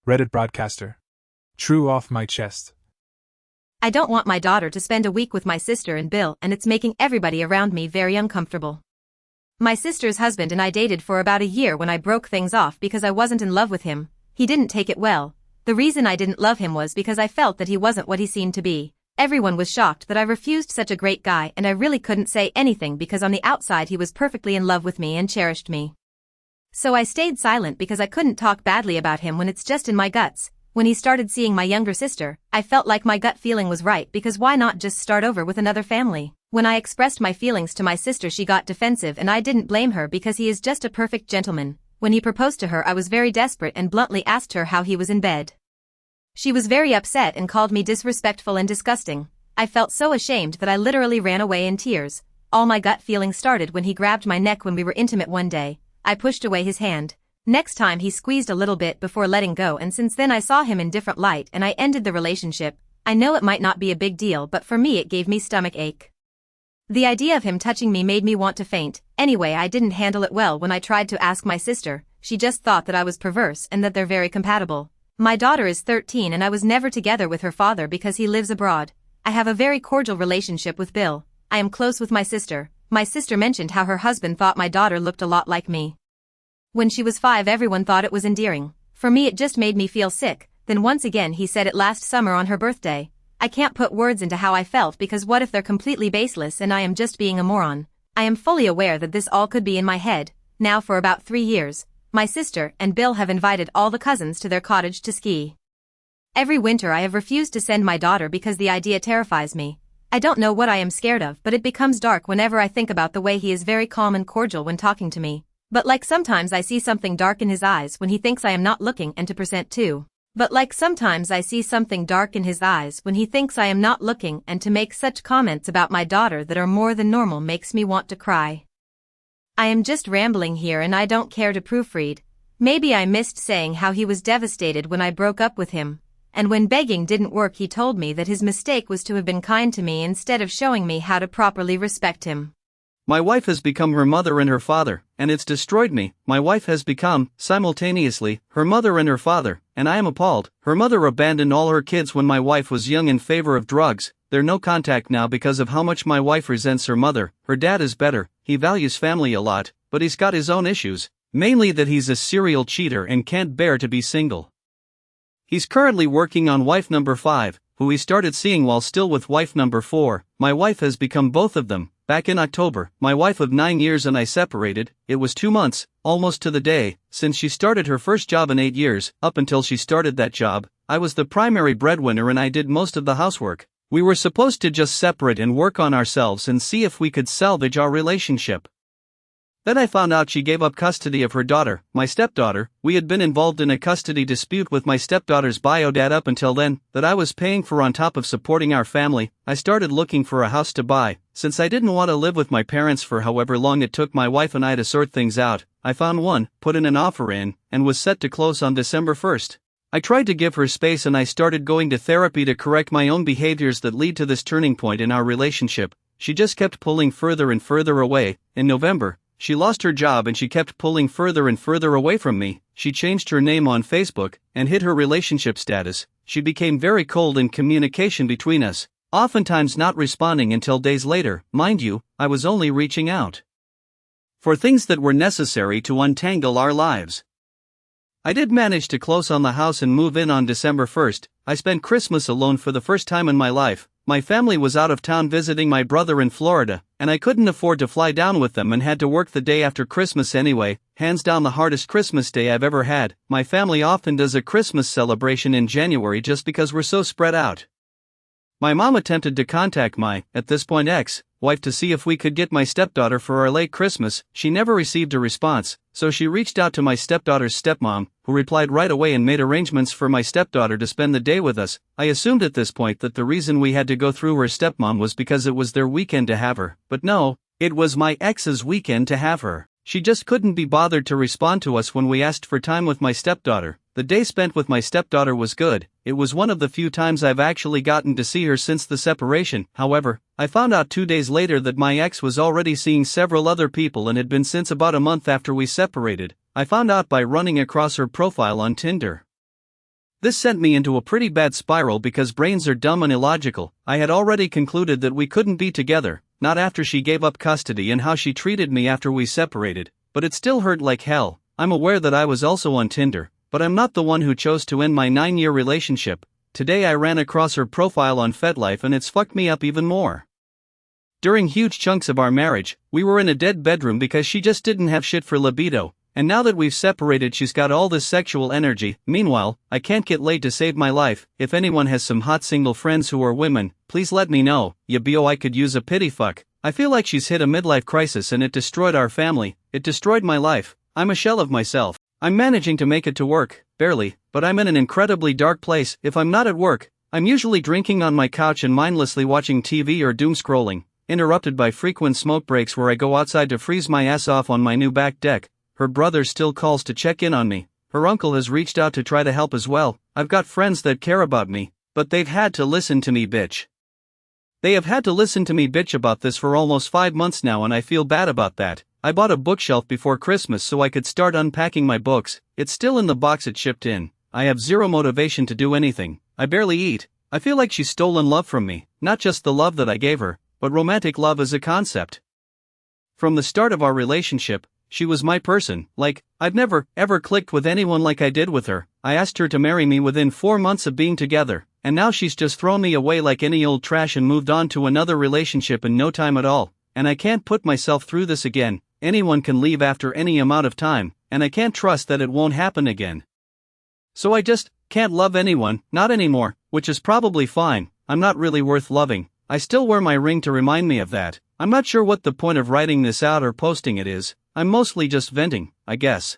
Reddit broadcaster. True off my chest. I don't want my daughter to spend a week with my sister and Bill, and it's making everybody around me very uncomfortable. My sister's husband and I dated for about a year when I broke things off because I wasn't in love with him. He didn't take it well. The reason I didn't love him was because I felt that he wasn't what he seemed to be. Everyone was shocked that I refused such a great guy, and I really couldn't say anything because on the outside he was perfectly in love with me and cherished me. So I stayed silent because I couldn't talk badly about him when it's just in my guts. When he started seeing my younger sister, I felt like my gut feeling was right because why not just start over with another family? When I expressed my feelings to my sister, she got defensive, and I didn't blame her because he is just a perfect gentleman. When he proposed to her, I was very desperate and bluntly asked her how he was in bed. She was very upset and called me disrespectful and disgusting. I felt so ashamed that I literally ran away in tears. All my gut feelings started when he grabbed my neck when we were intimate one day. I pushed away his hand. Next time he squeezed a little bit before letting go, and since then I saw him in different light and I ended the relationship. I know it might not be a big deal, but for me it gave me stomach ache. The idea of him touching me made me want to faint. Anyway, I didn't handle it well when I tried to ask my sister. She just thought that I was perverse and that they're very compatible. My daughter is 13 and I was never together with her father because he lives abroad. I have a very cordial relationship with Bill. I am close with my sister. My sister mentioned how her husband thought my daughter looked a lot like me. When she was 5, everyone thought it was endearing. For me it just made me feel sick. Then once again he said it last summer on her birthday. I can't put words into how I felt because what if they're completely baseless and I am just being a moron? I am fully aware that this all could be in my head. Now for about 3 years, my sister and Bill have invited all the cousins to their cottage to ski. Every winter I have refused to send my daughter because the idea terrifies me. I don't know what I am scared of, but it becomes dark whenever I think about the way he is very calm and cordial when talking to me. But like sometimes I see something dark in his eyes when he thinks I am not looking, and to present too. But like sometimes I see something dark in his eyes when he thinks I am not looking, and to make such comments about my daughter that are more than normal makes me want to cry. I am just rambling here and I don't care to proofread. Maybe I missed saying how he was devastated when I broke up with him. And when begging didn't work, he told me that his mistake was to have been kind to me instead of showing me how to properly respect him. My wife has become her mother and her father, and it's destroyed me. My wife has become, simultaneously, her mother and her father, and I am appalled. Her mother abandoned all her kids when my wife was young in favor of drugs. They're no contact now because of how much my wife resents her mother. Her dad is better, he values family a lot, but he's got his own issues, mainly that he's a serial cheater and can't bear to be single. He's currently working on wife number 5, who he started seeing while still with wife number 4. My wife has become both of them. Back in October, my wife of 9 years and I separated. It was 2 months, almost to the day, since she started her first job in 8 years. Up until she started that job, I was the primary breadwinner and I did most of the housework. We were supposed to just separate and work on ourselves and see if we could salvage our relationship. Then I found out she gave up custody of her daughter, my stepdaughter. We had been involved in a custody dispute with my stepdaughter's bio dad up until then, that I was paying for on top of supporting our family. I started looking for a house to buy. Since I didn't want to live with my parents for however long it took my wife and I to sort things out, I found one, put in an offer in, and was set to close on December 1st. I tried to give her space and I started going to therapy to correct my own behaviors that lead to this turning point in our relationship. She just kept pulling further and further away. In November, she lost her job and she kept pulling further and further away from me. She changed her name on Facebook and hid her relationship status. She became very cold in communication between us, oftentimes not responding until days later. Mind you, I was only reaching out for things that were necessary to untangle our lives. I did manage to close on the house and move in on December 1st. I spent Christmas alone for the first time in my life. My family was out of town visiting my brother in Florida, and I couldn't afford to fly down with them and had to work the day after Christmas anyway. Hands down the hardest Christmas day I've ever had. My family often does a Christmas celebration in January just because we're so spread out. My mom attempted to contact my, at this point ex-wife to see if we could get my stepdaughter for our late Christmas. She never received a response, so she reached out to my stepdaughter's stepmom, who replied right away and made arrangements for my stepdaughter to spend the day with us. I assumed at this point that the reason we had to go through her stepmom was because it was their weekend to have her, but no, it was my ex's weekend to have her. She just couldn't be bothered to respond to us when we asked for time with my stepdaughter. The day spent with my stepdaughter was good. It was one of the few times I've actually gotten to see her since the separation. However, I found out 2 days later that my ex was already seeing several other people and had been since about a month after we separated. I found out by running across her profile on Tinder. This sent me into a pretty bad spiral because brains are dumb and illogical. I had already concluded that we couldn't be together, not after she gave up custody and how she treated me after we separated, but it still hurt like hell. I'm aware that I was also on Tinder, but I'm not the one who chose to end my 9-year relationship. Today I ran across her profile on FetLife and it's fucked me up even more. During huge chunks of our marriage, we were in a dead bedroom because she just didn't have shit for libido, and now that we've separated she's got all this sexual energy. Meanwhile, I can't get laid to save my life. If anyone has some hot single friends who are women, please let me know. I could use a pity fuck. I feel like she's hit a midlife crisis and it destroyed our family, it destroyed my life. I'm a shell of myself. I'm managing to make it to work, barely, but I'm in an incredibly dark place. If I'm not at work, I'm usually drinking on my couch and mindlessly watching TV or doom scrolling, interrupted by frequent smoke breaks where I go outside to freeze my ass off on my new back deck. Her brother still calls to check in on me. Her uncle has reached out to try to help as well. I've got friends that care about me, but they've had to listen to me bitch. They have had to listen to me bitch about this for almost 5 months now and I feel bad about that. I bought a bookshelf before Christmas so I could start unpacking my books. It's still in the box it shipped in. I have zero motivation to do anything. I barely eat. I feel like she's stolen love from me, not just the love that I gave her, but romantic love as a concept. From the start of our relationship, she was my person. Like, I've never, ever clicked with anyone like I did with her. I asked her to marry me within 4 months of being together, and now she's just thrown me away like any old trash and moved on to another relationship in no time at all. And I can't put myself through this again. Anyone can leave after any amount of time, and I can't trust that it won't happen again. So I just can't love anyone, not anymore, which is probably fine. I'm not really worth loving. I still wear my ring to remind me of that. I'm not sure what the point of writing this out or posting it is. I'm mostly just venting, I guess.